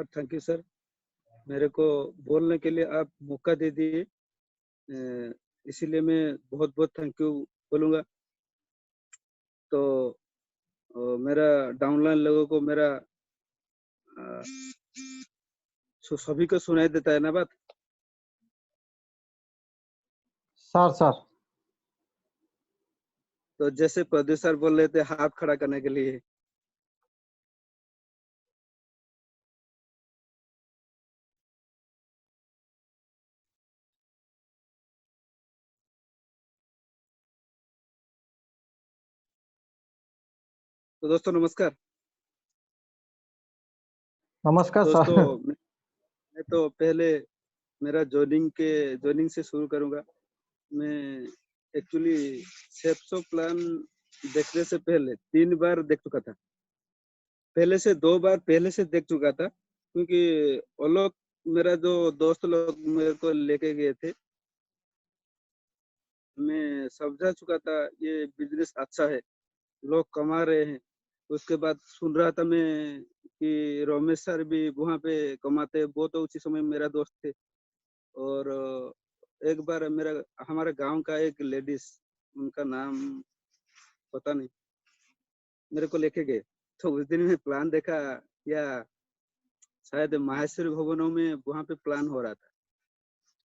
Thank you sir, मेरे को बोलने के लिए आप मौका दे दिए, इसीलिए मैं बहुत बहुत थैंक यू बोलूँगा। तो मेरा डाउनलाइन लोगों को मेरा सभी को सुनाई देता है ना बात? सर तो जैसे प्रदीप सर बोल रहे थे हाथ खड़ा करने के लिए, तो दोस्तों नमस्कार। नमस्कार सर। दोस्तों मैं तो पहले मेरा ज्वाइनिंग से शुरू करूंगा। मैं एक्चुअली सेप्सो प्लान देखने से पहले 3 बार देख चुका था, पहले से 2 बार पहले से देख चुका था, क्योंकि वो लोग मेरा जो दोस्त लोग मेरे को लेके गए थे, मैं समझा चुका था ये बिजनेस अच्छा है, लोग कमा रहे हैं। उसके बाद सुन रहा था मैं कि रमेश सर भी वहाँ पे कमाते हैं, वो तो उसी समय मेरा दोस्त थे। और एक बार मेरा हमारे गांव का एक लेडीज, उनका नाम पता नहीं, मेरे को लेके गए। तो उस दिन में प्लान देखा, या शायद माहेश्वरी भवनों में वहाँ पे प्लान हो रहा था,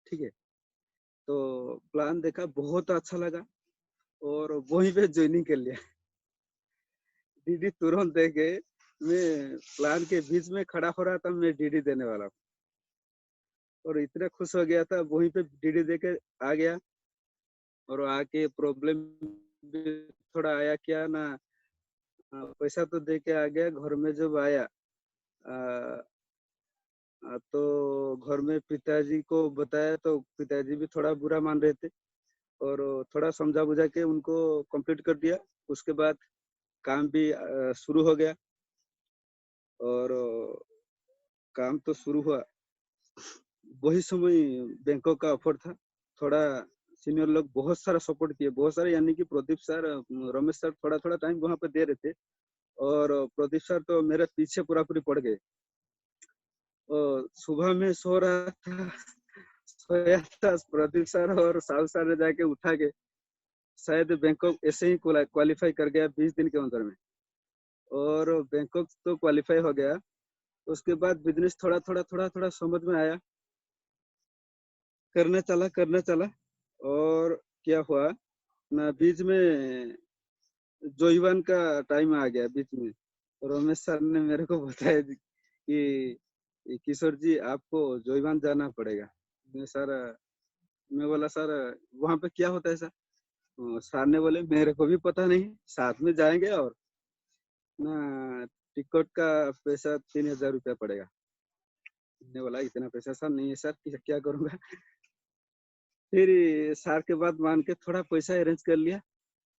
ठीक है। तो प्लान देखा, बहुत अच्छा लगा और वहीं पे ज्वाइनिंग कर लिया। डीडी तुरंत दे के, मैं प्लान के बीच में खड़ा हो रहा था, मैं डीडी देने वाला हूँ और इतना खुश हो गया था, वहीं पे डीडी दे के आ गया। और आके प्रॉब्लम भी थोड़ा आया, क्या ना, पैसा तो दे के आ गया। घर में जब आया तो घर में पिताजी को बताया, तो पिताजी भी थोड़ा बुरा मान रहे थे और थोड़ा समझा बुझा के उनको कंप्लीट कर दिया। उसके बाद काम भी शुरू हो गया और काम तो शुरू हुआ। वही समय बैंकॉक का ऑफर था। थोड़ा सीनियर लोग बहुत सारा सपोर्ट किए, बहुत सारे, यानी कि प्रदीप सर, रमेश सर थोड़ा थोड़ा टाइम वहां पे दे रहे थे और प्रदीप सर तो मेरे पीछे पूरा पूरी पड़ गए। और सुबह में सो रहा था, सोया था, प्रदीप सर और साहु सर ने जाके उठा के, शायद बैंकॉक ऐसे ही क्वालिफाई कर गया 20 दिन के अंदर में, और बैंकॉक तो क्वालिफाई हो गया। उसके बाद बिजनेस थोड़ा थोड़ा थोड़ा थोड़ा समझ में आया, करना चला। और क्या हुआ ना, बीच में जोईवान का टाइम आ गया बीच में। रमेश सर ने मेरे को बताया कि किशोर जी आपको जोईवान जाना पड़ेगा। मैं बोला सर वहाँ पे क्या होता है सर? सर ने बोले मेरे को भी पता नहीं, साथ में जाएंगे और ना टिकट का पैसा 3000 रुपया पड़ेगा। मैंने बोला इतना पैसा सर नहीं है सर, क्या करूँगा? फिर सर के बात मान के थोड़ा पैसा अरेंज कर लिया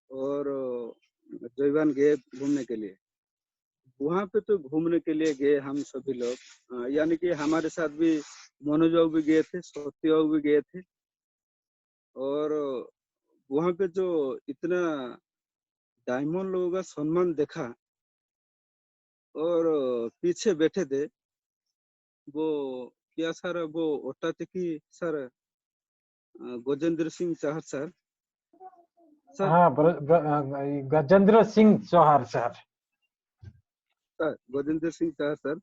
और जोईवान गए घूमने के लिए। वहाँ पे तो घूमने के लिए गए हम सभी लोग, यानी कि हमारे साथ भी मनोज बाबू भी गए थे, सत्य बाबू भी गए थे। और वहाँ पे जो इतना डायमंड लोगों का सम्मान देखा, और पीछे बैठे थे वो, क्या सर, वो ओटा थे कि सर, गजेंद्र सिंह चाहर सर। हाँ, गजेंद्र सिंह चौहार सर। गजेंद्र सिंह चाहर सर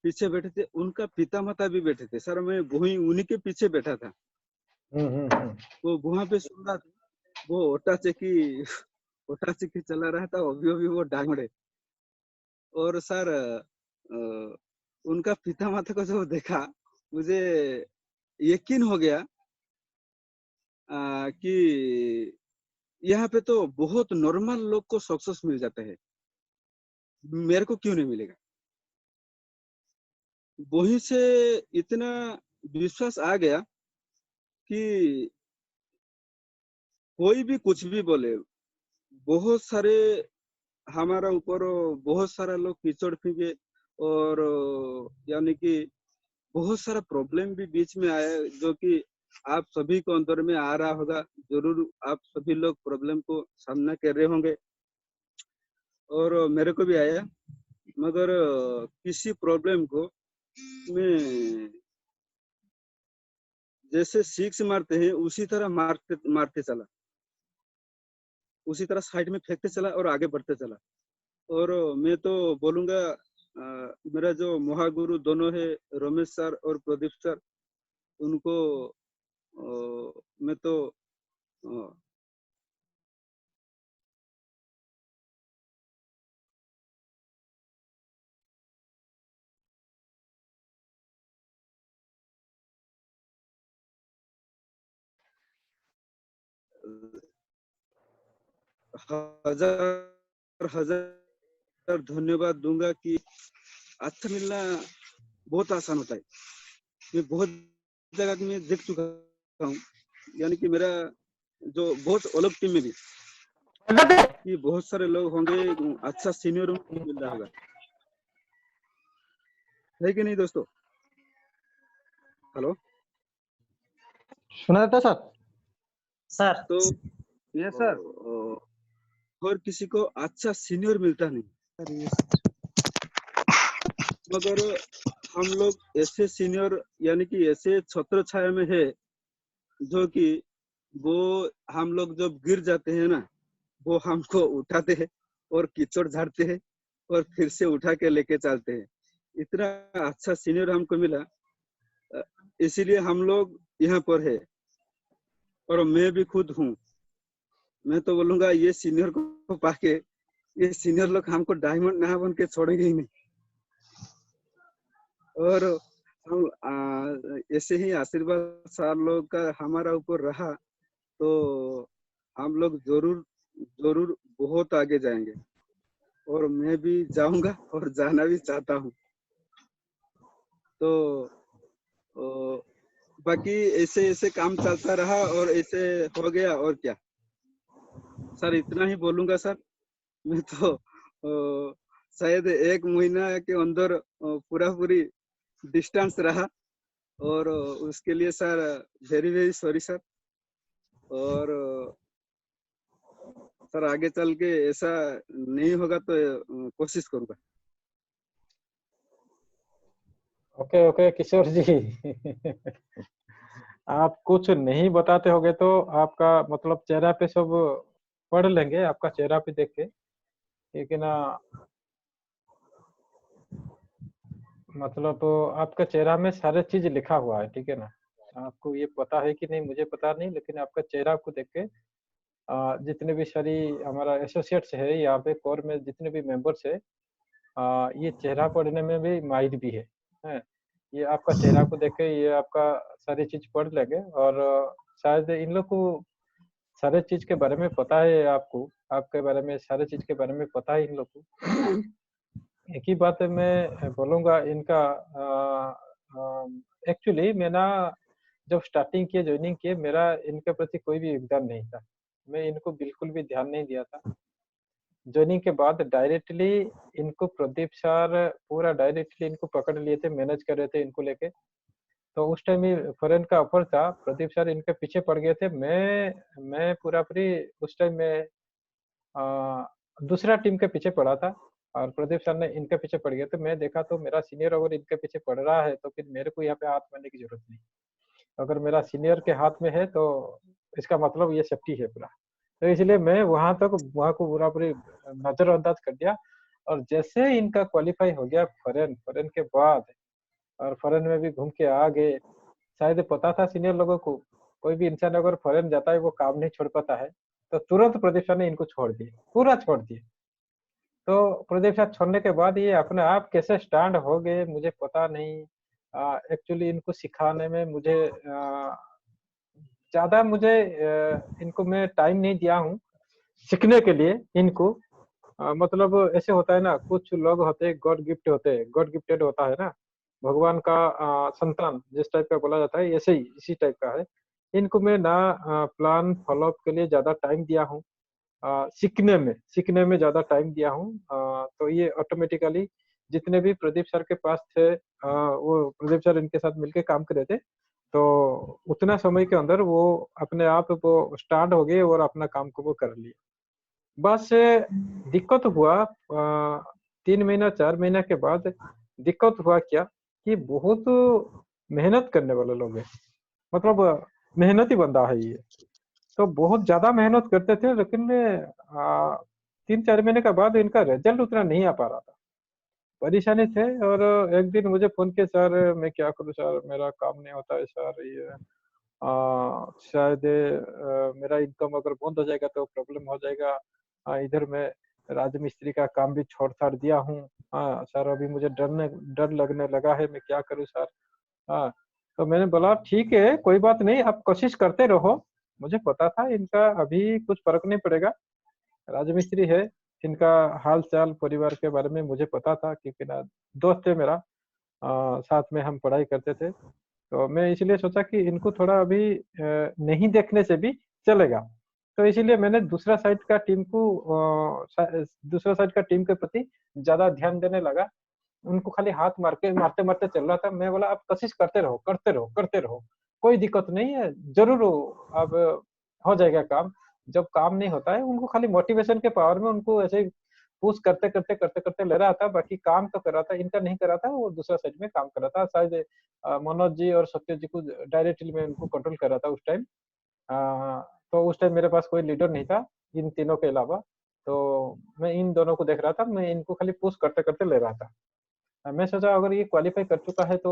पीछे बैठे थे, उनका पिता माता भी बैठे थे सर, मैं वही उन्हीं के पीछे बैठा था। वो वहां पे सुन रहा था, वो ओटा चेकी चला रहा था, अभी अभी वो डांगड़े। और सर उनका पिता माता को जब देखा, मुझे यकीन हो गया कि यहाँ पे तो बहुत नॉर्मल लोग को सक्सेस मिल जाता है, मेरे को क्यों नहीं मिलेगा? वहीं से इतना विश्वास आ गया कि कोई भी कुछ भी बोले, बहुत सारे हमारा ऊपर बहुत सारा लोग कीचड़ फेंके, और यानी कि बहुत सारा प्रॉब्लम भी बीच में आया, जो कि आप सभी को अंदर में आ रहा होगा, जरूर आप सभी लोग प्रॉब्लम को सामना कर रहे होंगे और मेरे को भी आया। मगर किसी प्रॉब्लम को में जैसे सिक्स मारते हैं उसी तरह मारते मारते चला, उसी तरह साइड में फेंकते चला और आगे बढ़ते चला। और मैं तो बोलूंगा मेरा जो महागुरु दोनों है, रमेश सर और प्रदीप सर, उनको मैं तो अ, हजार हजार धन्यवाद दूंगा कि अच्छा मिलना बहुत आसान होता है। मैं बहुत जगह में देख चुका हूँ, यानी कि मेरा जो बहुत अलग टीम में भी कि बहुत सारे लोग होंगे, अच्छा सीनियर मिल रहा होगा, है कि नहीं दोस्तों? हेलो सुना देता सर? सर तो यस सर। हर किसी को अच्छा सीनियर मिलता नहीं, मगर हम लोग ऐसे सीनियर यानी कि ऐसे छत्र छाया में है जो कि वो हम लोग जब गिर जाते हैं ना, वो हमको उठाते हैं और कीचड़ झाड़ते हैं और फिर से उठा के लेके चलते हैं। इतना अच्छा सीनियर हमको मिला, इसीलिए हम लोग यहाँ पर है। और मैं भी खुद हूँ, मैं तो बोलूंगा ये सीनियर को पाके ये सीनियर लोग हमको डायमंड ना बन के छोड़ेंगे ही नहीं। और हम ऐसे ही आशीर्वाद सार लोग का हमारा ऊपर रहा तो हम लोग जरूर जरूर बहुत आगे जाएंगे, और मैं भी जाऊंगा और जाना भी चाहता हूँ। तो बाकी ऐसे ऐसे काम चलता रहा और ऐसे हो गया, और क्या सर, इतना ही बोलूंगा सर। मैं तो शायद 1 महीना के अंदर पूरा पूरी डिस्टेंस रहा, और उसके लिए sir very very sorry sir. और सर आगे चल के ऐसा नहीं होगा तो कोशिश करूंगा। ओके ओके किशोर जी आप कुछ नहीं बताते होगे तो आपका मतलब चेहरा पे सब पढ़ लेंगे, आपका चेहरा पे देख के, ठीक है ना? मतलब आपका चेहरा में सारे चीज लिखा हुआ है, ठीक है ना? आपको ये पता है कि नहीं मुझे पता नहीं, लेकिन आपका चेहरा को देख के जितने भी सारी हमारा एसोसिएट्स है यहाँ पे, कोर में जितने भी मेंबर्स है, ये चेहरा पढ़ने में भी माहिर भी है। ये आपका चेहरा को देख के ये आपका सारी चीज पढ़ लेंगे, और शायद इन लोग को सारे चीज के बारे में पता है, आपको आपके बारे में सारे चीज के बारे में पता है इन लोग को। एक ही बात है मैं बोलूंगा इनका, एक्चुअली मैं ना जब स्टार्टिंग किए ज्वाइनिंग किए, मेरा इनके प्रति कोई भी योगदान नहीं था, मैं इनको बिल्कुल भी ध्यान नहीं दिया था। ज्वाइनिंग के बाद डायरेक्टली इनको प्रदीप सर पूरा डायरेक्टली इनको पकड़ लिए थे, मैनेज कर रहे थे इनको लेके। तो उस टाइम ही फॉरेन का ऑफर था, प्रदीप सर इनके पीछे पड़ गए थे। मैं पूरा पूरी उस टाइम में दूसरा टीम के पीछे पड़ा था, और प्रदीप सर ने इनके पीछे पड़ गए थे। मैं देखा तो मेरा सीनियर अगर इनके पीछे पड़ रहा है तो फिर मेरे को यहाँ पे हाथ मारने की जरूरत नहीं। अगर मेरा सीनियर के हाथ में है तो इसका मतलब ये सेफ्टी है पूरा। तो इसलिए मैं वहां को पूरा पूरी नजरअंदाज कर दिया। और जैसे इनका क्वालिफाई हो गया फॉरेन, फॉरेन के बाद और फॉरेन में भी घूम के आ गए। शायद पता था सीनियर लोगों को कोई भी इंसान अगर फॉरेन जाता है वो काम नहीं छोड़ पाता है, तो तुरंत प्रदीप सर ने इनको छोड़ दिए, पूरा छोड़ दिए। तो प्रदीप सर छोड़ने के बाद ये अपने आप कैसे स्टैंड हो गए मुझे पता नहीं। एक्चुअली इनको सिखाने में मुझे ज्यादा मुझे इनको मैं टाइम नहीं दिया हूँ सीखने के लिए इनको। मतलब ऐसे होता है ना, कुछ लोग होते हैं गॉड गिफ्ट होते हैं, गॉड गिफ्टेड होता है ना, भगवान का संतान जिस टाइप का बोला जाता है, ऐसे ही इसी टाइप का है। इनको मैं ना प्लान फॉलोअप के लिए ज्यादा टाइम दिया हूँ, सीखने में ज्यादा टाइम दिया हूँ। तो ये ऑटोमेटिकली जितने भी प्रदीप सर के पास थे, वो प्रदीप सर इनके साथ मिलके काम कर रहे थे, तो उतना समय के अंदर वो अपने आप वो स्टार्ट हो गए और अपना काम को वो कर लिया। बस दिक्कत हुआ 3 महीना 4 महीना के बाद दिक्कत हुआ क्या, कि बहुत मेहनत करने वाले लोग हैं, मतलब मेहनती बंदा है ये। तो बहुत ज्यादा मेहनत करते थे, लेकिन 3-4 महीने के बाद इनका रिजल्ट उतना नहीं आ पा रहा था, परेशानी थे। और एक दिन मुझे फोन किया, सर मैं क्या करूं सर, मेरा काम नहीं होता है सर, ये शायद मेरा इनकम अगर बंद हो जाएगा तो प्रॉब्लम हो जाएगा। इधर मैं राजमिस्त्री का काम भी छोड़ छाड़ दिया हूँ। हाँ सर, अभी मुझे डर लगने लगा है, मैं क्या करूँ सर। हाँ, तो मैंने बोला ठीक है, कोई बात नहीं, आप कोशिश करते रहो। मुझे पता था इनका अभी कुछ फर्क नहीं पड़ेगा, राजमिस्त्री है, इनका हाल चाल परिवार के बारे में मुझे पता था, क्योंकि ना दोस्त है मेरा, साथ में हम पढ़ाई करते थे। तो मैं इसलिए सोचा कि इनको थोड़ा अभी नहीं देखने से भी चलेगा। तो इसीलिए मैंने दूसरा साइड का टीम के प्रति ज्यादा ध्यान देने लगा। उनको खाली हाथ मार के मारते मारते चल रहा था। मैं बोला आप कोशिश करते रहो, करते रहो, करते रहो, कोई दिक्कत नहीं है, जरूर अब हो जाएगा काम। जब काम नहीं होता है, उनको खाली मोटिवेशन के पावर में उनको ऐसे पुश करते करते करते करते ले रहा था, बाकी काम तो कर रहा था, इनका नहीं कर रहा था, वो दूसरा साइड में काम कर रहा था। शायद मनोज जी और सत्य जी को डायरेक्टली मैं उनको कंट्रोल कर रहा था उस टाइम। तो उस टाइम मेरे पास कोई लीडर नहीं था इन तीनों के अलावा। तो मैं इन दोनों को देख रहा था, मैं इनको खाली पुश करते करते ले रहा था। मैं सोचा अगर ये क्वालिफाई कर चुका है तो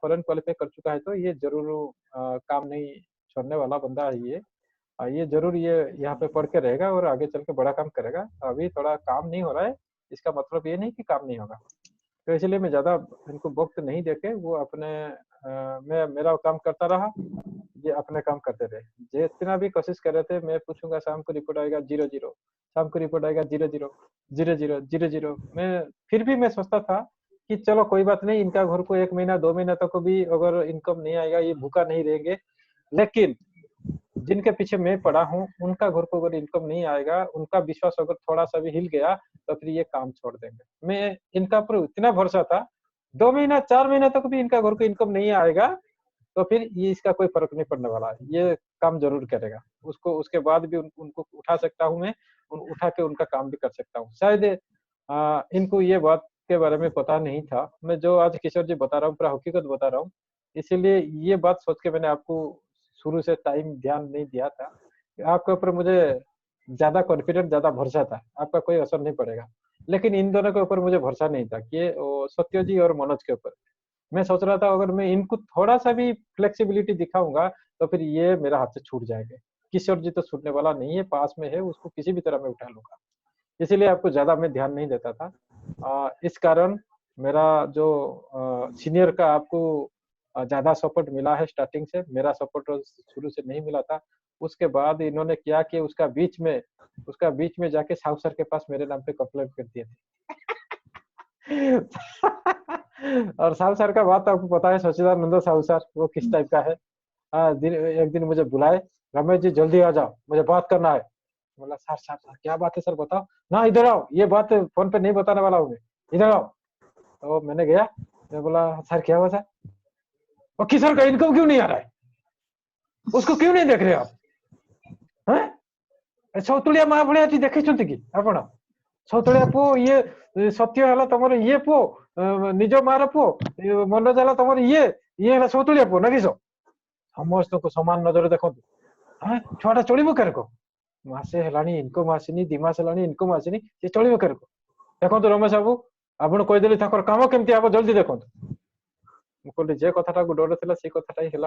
फॉरेन क्वालिफाई कर चुका है तो ये जरूर काम नहीं छोड़ने वाला बंदा है ये। ये जरूर ये यहाँ पे पढ़ के रहेगा और आगे चल के बड़ा काम करेगा। अभी थोड़ा काम नहीं हो रहा है, इसका मतलब ये नहीं कि काम नहीं होगा। तो इसलिए मैं ज्यादा इनको वक्त नहीं देके वो अपने मैं मेरा काम करता रहा, ये अपने काम करते रहे। जितना भी कोशिश कर रहे थे, मैं पूछूंगा शाम को रिपोर्ट आएगा 0-0, शाम को रिपोर्ट आएगा 0-0, 0-0, 0-0। मैं फिर भी मैं सोचता था कि चलो कोई बात नहीं, इनका घर को 1 महीना 2 महीना तक भी अगर इनकम नहीं आएगा, ये भूखा नहीं रहेंगे। लेकिन जिनके पीछे मैं पड़ा हूँ, उनका घर को अगर इनकम नहीं आएगा, उनका विश्वास अगर थोड़ा सा भी हिल गया, तो फिर ये काम छोड़ देंगे। मैं इनका पर इतना भरोसा था, 2 महीना 4 महीना तक भी इनका घर को इनकम नहीं आएगा, तो फिर ये इसका कोई फर्क नहीं पड़ने वाला है, ये काम जरूर करेगा। उसको उसके बाद भी उनको उठा सकता हूँ मैं, उठा के उनका काम भी कर सकता हूँ। शायद इनको ये बात के बारे में पता नहीं था, मैं जो आज किशोर जी बता रहा हूँ पूरा हकीकत बता रहा हूँ। इसीलिए ये बात सोच के मैंने आपको शुरू से टाइम ध्यान नहीं दिया था। आपके ऊपर मुझे ज्यादा कॉन्फिडेंट, ज्यादा भरोसा था, आपका कोई असर नहीं पड़ेगा। लेकिन इन दोनों के ऊपर मुझे भरोसा नहीं था कि सत्य जी और मनोज के ऊपर। मैं सोच रहा था अगर मैं इनको थोड़ा सा भी फ्लेक्सिबिलिटी दिखाऊंगा, तो फिर ये मेरा हाथ से छूट जाएंगे। किशोर जी तो छूटने वाला नहीं है, पास में है, उसको किसी भी तरह मैं उठा लूंगा। इसीलिए आपको ज्यादा मैं ध्यान नहीं देता था। इस कारण मेरा जो सीनियर का आपको ज्यादा सपोर्ट मिला है स्टार्टिंग से, मेरा सपोर्ट शुरू से नहीं मिला था। उसके बाद इन्होंने क्या कि उसका बीच में जाके साहू सर के पास मेरे नाम पे कंप्लेंट कर दिए थे। और साहू सर का बात तो आपको पता है, सचिदानंद साहू सर वो किस टाइप का है। एक दिन मुझे बुलाए, रमेश जी जल्दी आ जाओ, मुझे बात करना है। बोला सर सर सर क्या बात है सर, बताओ ना, इधर आओ, ये बात फोन पे नहीं बताने वाला हूँ मैं, इधर आओ। तो मैंने गया, मैं बोला सर क्या हुआ सर। और किशोर का इनकम क्यों नहीं आ रहा है, उसको क्यों नहीं देख रहे आप? सौतुलिया माँ भाया देखी कि आपण सौतुलिया पुओ ये सत्य है तुम ये पुओ, निज मार पुओ, मनोज है तुम ये सौतुलिया पुओ ना किस समस्त को समान नजर देखो। हाँ छुआटा चलो केरको मसे है इनकम आसनी 2 मास है इनकम आसनी, सी चलो केरको। देखो रमेश बाबू आपड़ कहीदेली कम केमती हम जल्दी देखो। मुझे जे कथा डर था से कथा ही है,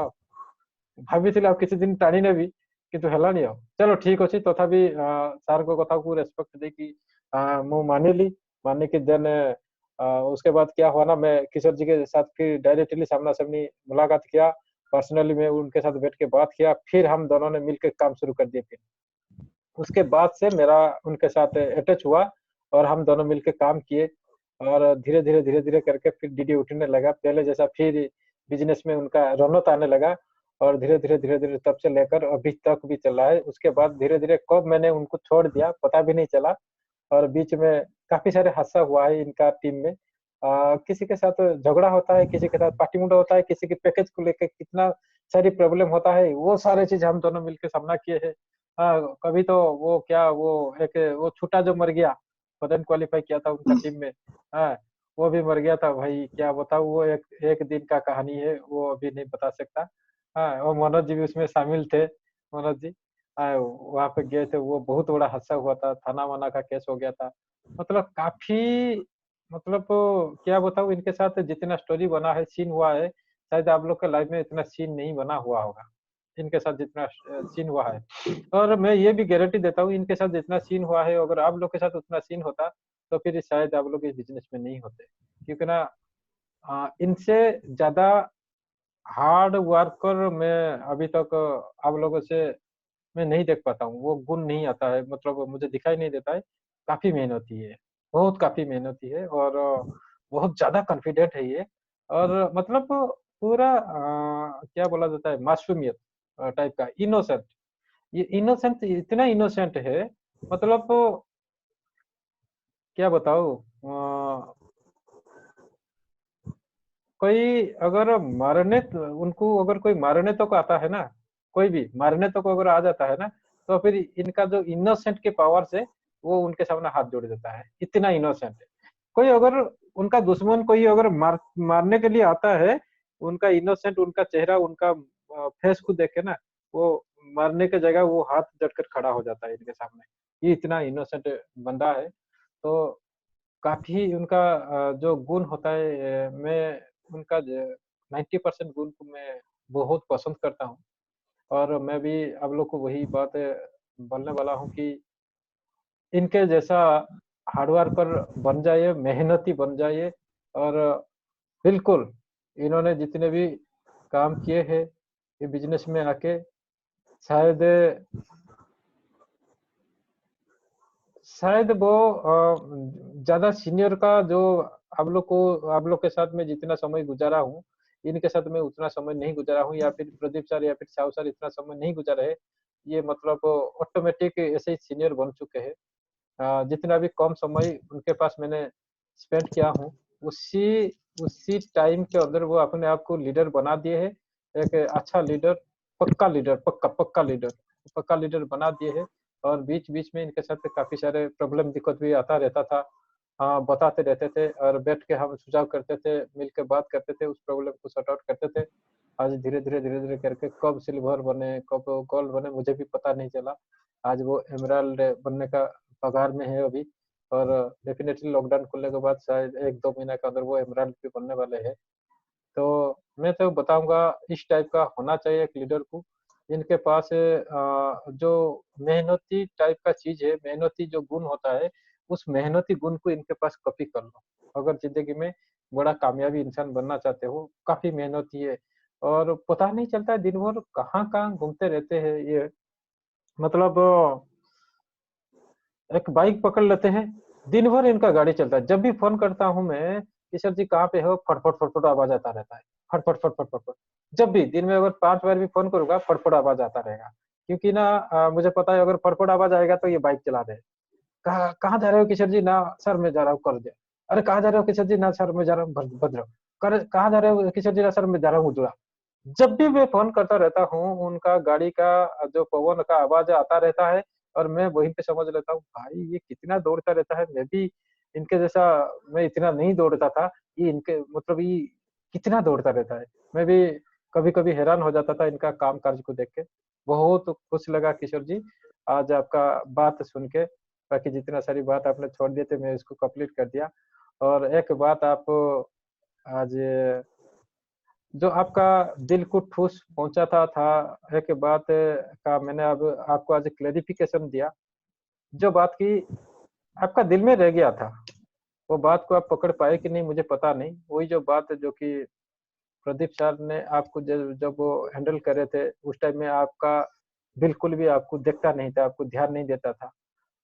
भाभी किसी दिन टाणी नेबी किंतु हेलानी आ। चलो ठीक अच्छे, तथापि सार को कथा को रेस्पेक्ट देकी मु मानिली, मानी कि देन उसके बाद क्या हुआ ना, मैं किशोर जी के साथ फिर डायरेक्टली सामना सामनी मुलाकात किया, पर्सनली मैं उनके साथ बैठ के बात किया, फिर हम दोनों ने मिलकर काम शुरू कर दिया। फिर उसके बाद से मेरा उनके साथ अटैच हुआ और हम दोनों मिलकर काम किए, और धीरे धीरे करके फिर डीडी उठने लगा पहले जैसा, फिर बिजनेस में उनका रौनक आने लगा, और धीरे धीरे तब से लेकर अभी तक भी चला है। उसके बाद धीरे धीरे कब मैंने उनको छोड़ दिया पता भी नहीं चला, और बीच में काफी सारे हादसा हुआ है इनका टीम में। किसी के साथ झगड़ा होता है, किसी के साथ पार्टी होता है, किसी के पैकेज को लेकर कितना सारी प्रॉब्लम होता है, वो सारे चीज हम दोनों मिलकर सामना किए हैं। कभी तो वो क्या वो एक वो छोटा जो मर गया, पदन क्वालिफाई किया था उनका टीम में। हाँ, वो भी मर गया था भाई, क्या बताऊँ, वो एक एक दिन का कहानी है, वो अभी नहीं बता सकता। हाँ, और मनोज जी भी उसमें शामिल थे, मनोज जी। वहाँ पे गए थे, वो बहुत बड़ा हादसा हुआ था, थाना-वाना का केस हो गया था। मतलब काफ़ी, मतलब क्या बताऊँ, इनके साथ जितना स्टोरी बना है, सीन हुआ है, शायद आप लोग के लाइफ में इतना सीन नहीं बना हुआ होगा, इनके साथ जितना सीन हुआ है। और मैं ये भी गारंटी देता हूँ, इनके साथ जितना सीन हुआ है, अगर आप लोग के साथ उतना सीन होता, तो फिर शायद आप लोग इस बिज़नेस में नहीं होते। क्योंकि ना इनसे ज़्यादा हार्ड वर्कर मैं अभी तक आप लोगों से मैं नहीं देख पाता हूँ, वो गुण नहीं आता है, मतलब मुझे दिखाई नहीं देता है। काफ़ी मेहनती है, बहुत काफ़ी मेहनती है, और बहुत ज़्यादा कॉन्फिडेंट है ये, और मतलब पूरा क्या बोला जाता है, मासूमियत टाइप का, इनोसेंट। ये इनोसेंट, इतना इनोसेंट है, मतलब क्या बताऊँ, कोई अगर मारने त उनको अगर कोई मारने तक आता है ना, कोई भी मारने तक अगर आ जाता है ना, तो फिर इनका जो इनोसेंट के पावर से वो उनके सामने हाथ जोड़ देता है, इतना इनोसेंट है। कोई अगर उनका दुश्मन कोई अगर मारने के लिए आता है, उनका इनोसेंट, उनका चेहरा, उनका फेस को देख के ना, वो मारने की जगह वो हाथ जोड़कर खड़ा हो जाता है इनके सामने। ये इतना इनोसेंट बंदा है। तो काफ़ी उनका जो गुण होता है, मैं उनका ज 90% गुण को मैं बहुत पसंद करता हूँ, और मैं भी आप लोग को वही बात बोलने वाला हूँ कि इनके जैसा हार्ड वर्कर बन जाइए, मेहनती बन जाइए, और बिल्कुल इन्होंने जितने भी काम किए हैं, ये बिज़नेस में आके शायद शायद वो ज़्यादा सीनियर का जो आप लोग के साथ में जितना समय गुज़ारा हूँ, इनके साथ में उतना समय नहीं गुज़ारा हूँ, या फिर प्रदीप सर या फिर साहू सर इतना समय नहीं गुज़ारे हैं। ये मतलब ऑटोमैटिक ऐसे ही सीनियर बन चुके हैं। जितना भी कम समय उनके पास मैंने स्पेंड किया हूँ, उसी उसी टाइम के अंदर वो अपने आप को लीडर बना दिए हैं। एक अच्छा लीडर, पक्का लीडर, पक्का लीडर बना दिए हैं, और बीच-बीच में इनके साथ काफ़ी सारे प्रॉब्लम दिक्कत भी आता रहता था। बताते रहते थे, और बैठ के हम सुझाव करते थे, मिल के बात करते थे, उस प्रॉब्लम को सॉर्ट आउट करते थे। आज धीरे-धीरे करके कब सिल्वर बने, कब गोल्ड बने, मुझे भी पता नहीं चला। आज वो एमराल्ड बनने का कगार में है अभी, और डेफ़िनेटली लॉकडाउन खुलने के बाद शायद 1-2 महीने के अंदर वो एमराल्ड भी बनने वाले हैं। तो मैं तो बताऊँगा, इस टाइप का होना चाहिए एक लीडर को। इनके पास जो मेहनती टाइप का चीज़ है, मेहनती जो गुण होता है, उस मेहनती गुण को इनके पास कॉपी कर लो। अगर ज़िंदगी में बड़ा कामयाबी इंसान बनना चाहते हो, काफ़ी मेहनती है, और पता नहीं चलता है दिन भर कहाँ-कहाँ घूमते रहते हैं ये। मतलब एक बाइक पकड़ लेते हैं, दिन भर इनका गाड़ी चलता है। जब भी फ़ोन करता हूँ मैं कि सर जी कहाँ पे हो? फट-फट, फट-फट आवाज़ आता रहता है। फट-फट, फट-फट, फट-फट। जब भी दिन में अगर 5 बार भी फ़ोन करूँगा, फट-फट आवाज़ आता रहेगा। क्योंकि ना मुझे पता है अगर फट-फट आवाज़ आएगा तो ये बाइक चला रहे हैं। कहाँ कहाँ जा रहे हो किशोर जी? ना सर मैं जा रहा हूँ कर्ज। अरे कहाँ जा रहे हो किशोर जी? ना सर मैं जा रहा हूँ भद्र। कहाँ जा रहे हो किशोर जी? ना सर मैं जा रहा हूँ उजड़ा। जब भी मैं फ़ोन करता रहता हूँ, उनका गाड़ी का जो पवन का आवाज़ आता रहता है, और मैं वहीं पे समझ लेता हूँ, भाई ये कितना दौड़ता रहता है, मैं भी इनके जैसा, मैं इतना नहीं दौड़ता था, ये इनके मतलब ये कितना दौड़ता रहता है। मैं भी कभी-कभी हैरान हो जाता था इनका काम-काज को देख के। बहुत खुश लगा किशोर जी, आज आपका बात सुन के, बाकी जितना सारी बात आपने छोड़ दिए थे, मैं इसको कंप्लीट कर दिया। और एक बात आप आज जो आपका दिल को ठूस पहुँचाता था, एक बात का मैंने अब आपको आज क्लैरिफ़िकेशन दिया। जो बात की आपका दिल में रह गया था, वो बात को आप पकड़ पाए कि नहीं मुझे पता नहीं। वही जो बात जो कि प्रदीप सर ने आपको जब जब वो हैंडल कर रहे थे, उस टाइम में आपका बिल्कुल भी आपको दिखता नहीं था, आपको ध्यान नहीं देता था।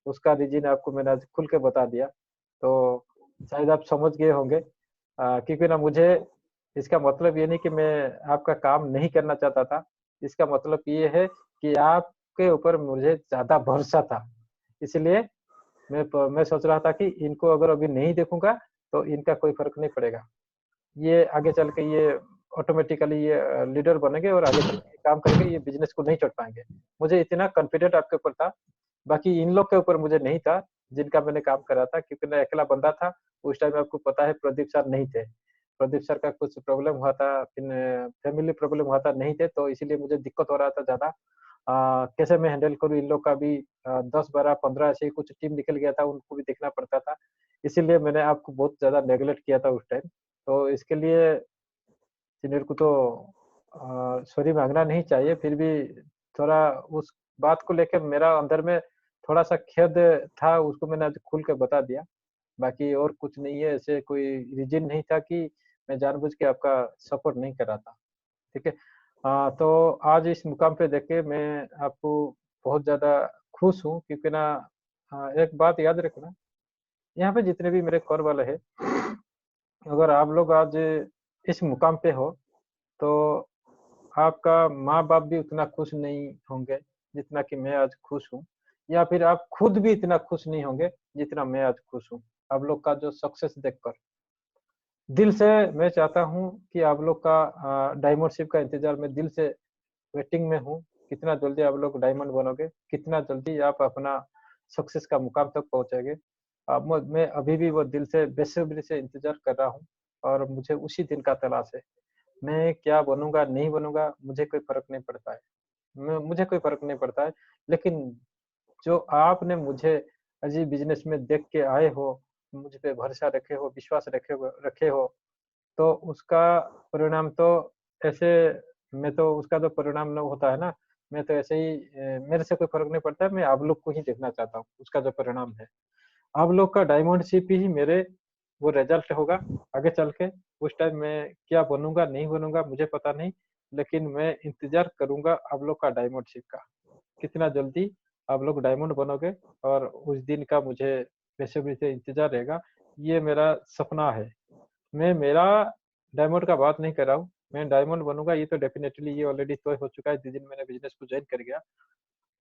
उसका रीज़न आपको मैंने आज खुल के बता दिया। तो शायद आप समझ गए होंगे, क्योंकि ना मुझे इसका मतलब ये नहीं कि मैं आपका काम नहीं करना चाहता था। इसका मतलब ये है कि आपके ऊपर मुझे ज़्यादा भरोसा था। इसलिए मैं सोच रहा था कि इनको अगर अभी नहीं देखूँगा, तो इनका कोई फ़र्क नहीं पड़ेगा। ये आगे चल के ये ऑटोमेटिकली ये लीडर बनेंगे, और आगे चल के काम करेंगे, ये बिज़नेस को नहीं छोड़ पाएँगे। मुझे इतना कॉन्फिडेंट आपके ऊपर था, बाकी इन लोग के ऊपर मुझे नहीं था। जिनका मैंने काम करा था, क्योंकि मैं अकेला बंदा था। उस टाइम आपको पता है प्रदीप सर नहीं थे। प्रदीप सर का कुछ प्रॉब्लम हुआ था, फिर फैमिली प्रॉब्लम हुआ था, नहीं थे, तो इसीलिए मुझे दिक्कत हो रहा था ज़्यादा। कैसे मैं हैंडल करूँ इन लोग का भी 10, 12, 15 ऐसे ही कुछ टीम निकल गया था, उनको भी देखना पड़ता था। इसीलिए मैंने आपको बहुत ज़्यादा नेगलेक्ट किया था उस टाइम। तो इसके लिए सीनियर को तो सॉरी माँगना नहीं चाहिए, फिर भी थोड़ा उस बात को लेके मेरा अंदर में थोड़ा-सा खेद था, उसको मैंने आज खुल के बता दिया। बाकी और कुछ नहीं है, ऐसे कोई रीज़न नहीं था कि मैं जानबूझ के आपका सपोर्ट नहीं कर रहा था, ठीक है? तो आज इस मुकाम पे देख के मैं आपको बहुत ज़्यादा खुश हूँ, क्योंकि ना एक बात याद रखना, यहाँ पे जितने भी मेरे कोर वाले हैं, अगर आप लोग आज इस मुकाम पे हो, तो आपका माँ-बाप भी उतना खुश नहीं होंगे, जितना कि मैं आज खुश हूँ, या फिर आप खुद भी इतना खुश नहीं होंगे, जितना मैं आज खुश हूँ, आप लोग का जो सक्सेस देखकर। दिल से मैं चाहता हूँ कि आप लोग का डायमंडशिप का इंतज़ार मैं दिल से वेटिंग में हूँ, कितना जल्दी आप लोग डायमंड बनोगे, कितना जल्दी आप अपना सक्सेस का मुकाम तक पहुँचोगे। मैं अभी भी वो दिल से बेसब्री से इंतज़ार कर रहा हूँ और मुझे उसी दिन का तलाश है। मैं क्या बनूँगा, नहीं बनूँगा, मुझे कोई फ़र्क नहीं पड़ता है। मुझे कोई फ़र्क नहीं पड़ता है, लेकिन जो आपने मुझे अजी बिज़नेस में देख के आए हो, मुझ पे भरोसा रखे हो, तो उसका परिणाम तो ऐसे मैं तो उसका जो परिणाम न होता है ना, मैं तो ऐसे ही मेरे से कोई फ़र्क नहीं पड़ता है, मैं आप लोग को ही देखना चाहता हूँ, उसका जो परिणाम है। आप लोग का डायमंड शिप ही मेरे वो रिज़ल्ट होगा आगे चल के। उस टाइम मैं क्या बनूँगा, नहीं बनूँगा मुझे पता नहीं, लेकिन मैं इंतज़ार करूँगा आप लोग का डायमंड शिप का। कितना जल्दी आप लोग डायमंड बनोगे और उस दिन का मुझे बेसब्री से इंतज़ार रहेगा। ये मेरा सपना है। मैं मेरा डायमंड का बात नहीं कर रहा हूँ। मैं डायमंड बनूँगा ये तो डेफ़िनेटली ये ऑलरेडी तय हो चुका है जिस दिन मैंने बिज़नेस को जॉइन कर गया।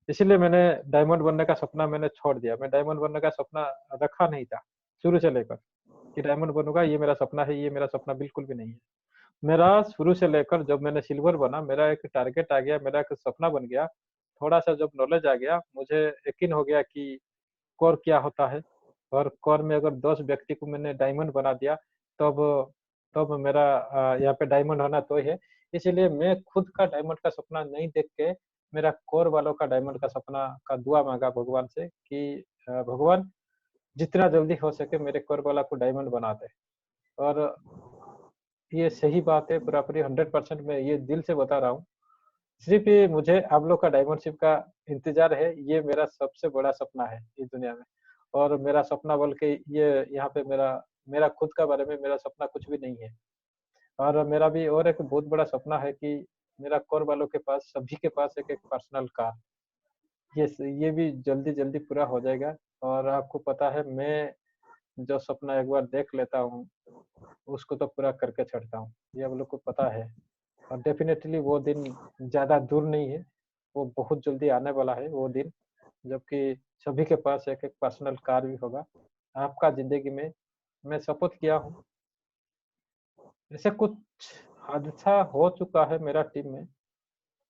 इसीलिए मैंने डायमंड बनने का सपना मैंने छोड़ दिया। मैं डायमंड बनने का सपना रखा नहीं था, शुरू से लेकर कि डायमंड बनूँगा ये मेरा सपना है, ये मेरा सपना बिल्कुल भी नहीं है। मेरा शुरू से लेकर जब मैंने सिल्वर बना, मेरा एक टारगेट आ गया, मेरा एक सपना बन गया। थोड़ा-सा जब नॉलेज आ गया, मुझे यकीन हो गया कि कोर क्या होता है और कोर में अगर 10 व्यक्ति को मैंने डायमंड बना दिया, तब तब मेरा यहाँ पे डायमंड होना तय है। इसीलिए मैं खुद का डायमंड का सपना नहीं देख के, मेरा कोर वालों का डायमंड का सपना का दुआ माँगा भगवान से कि भगवान जितना जल्दी हो सके मेरे कोर वाला को डायमंड बना दे। और ये सही बात है, पूरा-पूरी 100% मैं ये दिल से बता रहा हूँ। सिर्फ़ ये मुझे आप लोग का डायमंडशिप का इंतज़ार है, ये मेरा सबसे बड़ा सपना है इस दुनिया में। और मेरा सपना बोल के ये यहाँ पे मेरा मेरा खुद का बारे में मेरा सपना कुछ भी नहीं है। और मेरा भी और एक बहुत बड़ा सपना है कि मेरा कोर वालों के पास सभी के पास एक-एक पर्सनल कार। ये भी जल्दी-जल्दी पूरा हो जाएगा और आपको पता है मैं जो सपना एक बार देख लेता हूँ, उसको तो पूरा करके छोड़ता हूँ। ये आप लोग को पता है। और डेफ़िनेटली वो दिन ज़्यादा दूर नहीं है, वो बहुत जल्दी आने वाला है वो दिन, जबकि सभी के पास एक-एक पर्सनल कार भी होगा। आपका ज़िंदगी में मैं शपथ किया हूँ, ऐसे कुछ हादसा हो चुका है मेरा टीम में,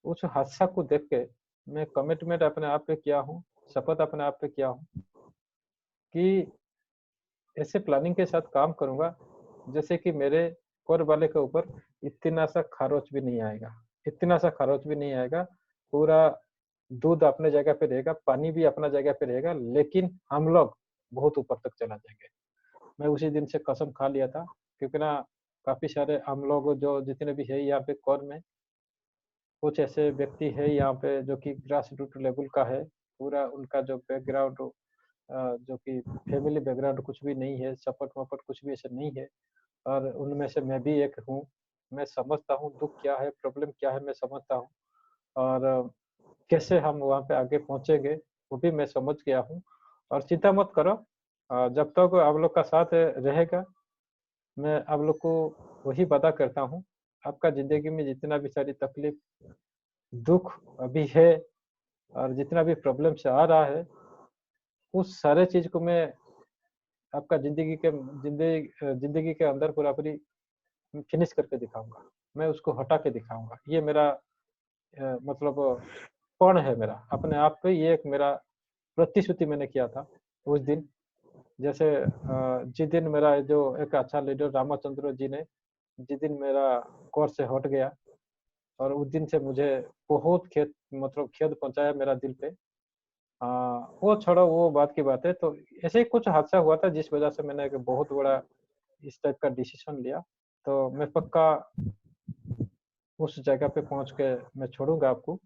उस हादसा को देख के मैं कमिटमेंट अपने आप पे किया हूँ, शपथ अपने आप पे किया हूँ कि ऐसे प्लानिंग के साथ काम करूँगा, जैसे कि मेरे कोर वाले के ऊपर इतना सा खरोच भी नहीं आएगा, इतना सा खरोच भी नहीं आएगा। पूरा दूध अपने जगह पे रहेगा, पानी भी अपना जगह पे रहेगा, लेकिन हम लोग बहुत ऊपर तक चला जाएँगे। मैं उसी दिन से कसम खा लिया था, क्योंकि ना काफ़ी सारे हम लोग जो जितने भी है यहाँ पे कोर में, कुछ ऐसे व्यक्ति है यहाँ पे जो कि ग्रास रूट लेवल का है, पूरा उनका जो बैकग्राउंड जो कि फैमिली बैकग्राउंड कुछ भी नहीं है, सपोर्ट-वपोर्ट कुछ भी ऐसा नहीं है और उनमें से मैं भी एक हूँ। मैं समझता हूँ दुःख क्या है, प्रॉब्लम क्या है मैं समझता हूँ और कैसे हम वहाँ पे आगे पहुँचेंगे, वो भी मैं समझ गया हूँ और चिंता मत करो जब तक आप लोग का साथ रहेगा, मैं आप लोग को वही वादा करता हूँ, आपका ज़िंदगी में जितना भी सारी तकलीफ, दुःख अभी है और जितना भी प्रॉब्लम्स आ रहा है, उस सारे चीज़ को मैं आपका ज़िंदगी के अंदर पूरा-पूरी फिनिश करके दिखाऊँगा। मैं उसको हटा के दिखाऊँगा। ये मेरा मतलब पण है मेरा, अपने आप पे ये एक मेरा प्रतिश्रुति मैंने किया था, उस दिन। जैसे जिस दिन मेरा जो एक अच्छा लीडर रामचंद्र जी ने जिस दिन मेरा कोर्स से हट गया और उस दिन से मुझे बहुत खेद पहुंचाया मेरा दिल पे। वो छोड़ो, वो बात की बात है। तो ऐसे ही कुछ हादसा हुआ था जिस वजह से मैंने एक बहुत बड़ा इस टाइप का डिसीजन लिया। तो मैं पक्का उस जगह पे पहुंच के मैं छोड़ूंगा आपको।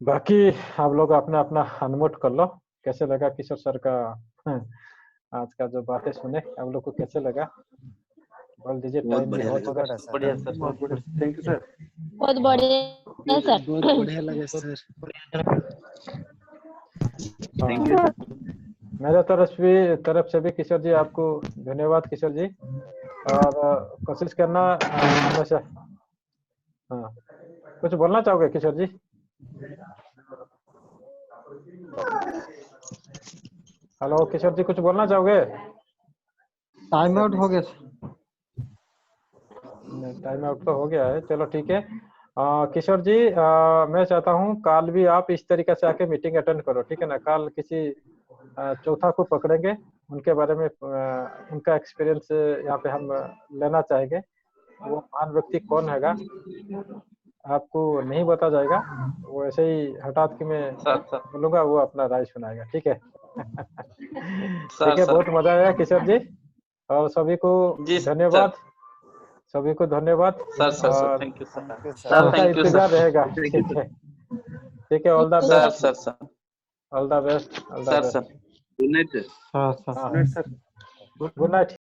बाकी आप लोग अपना अपना अनम्यूट कर लो। कैसे लगा किशोर सर का आज का जो बातें सुने, आप लोग को कैसे लगा बोल दीजिए। बहुत टाइम भी बढ़िया बहुत लगा हो सर। गया। बढ़िया सर, बहुत बढ़िया, थैंक यू सर। बहुत बढ़िया सर। बहुत बढ़िया लगा सर। हाँ, थैंक यू सर। मेरे तरफ से भी किशोर जी आपको धन्यवाद किशोर जी। और कोशिश करना हमेशा। हाँ, कुछ बोलना चाहोगे किशोर जी? हेलो किशोर जी, कुछ बोलना चाहोगे? टाइम आउट हो गया सर। टाइम आउट तो हो गया है, चलो ठीक है। किशोर जी, मैं चाहता हूँ कल भी आप इस तरीके से आके मीटिंग अटेंड करो, ठीक है ना। कल किसी चौथा को पकड़ेंगे, उनके बारे में उनका एक्सपीरियंस यहाँ पे हम लेना चाहेंगे। वो महान व्यक्ति कौन हैगा आपको नहीं बता जाएगा, वो ऐसे ही हठात कि मैं बोलूंगा, वो अपना राय सुनाएगा, ठीक है। ठीक है, बहुत मजा आया किशोर जी, और सभी को धन्यवाद, सभी को धन्यवाद। और थैंक यू सर। कल का इंतजार रहेगा, ठीक है। ठीक है, all the best, all the best, all the best. Good night sir. हाँ, सर गुड नाइट।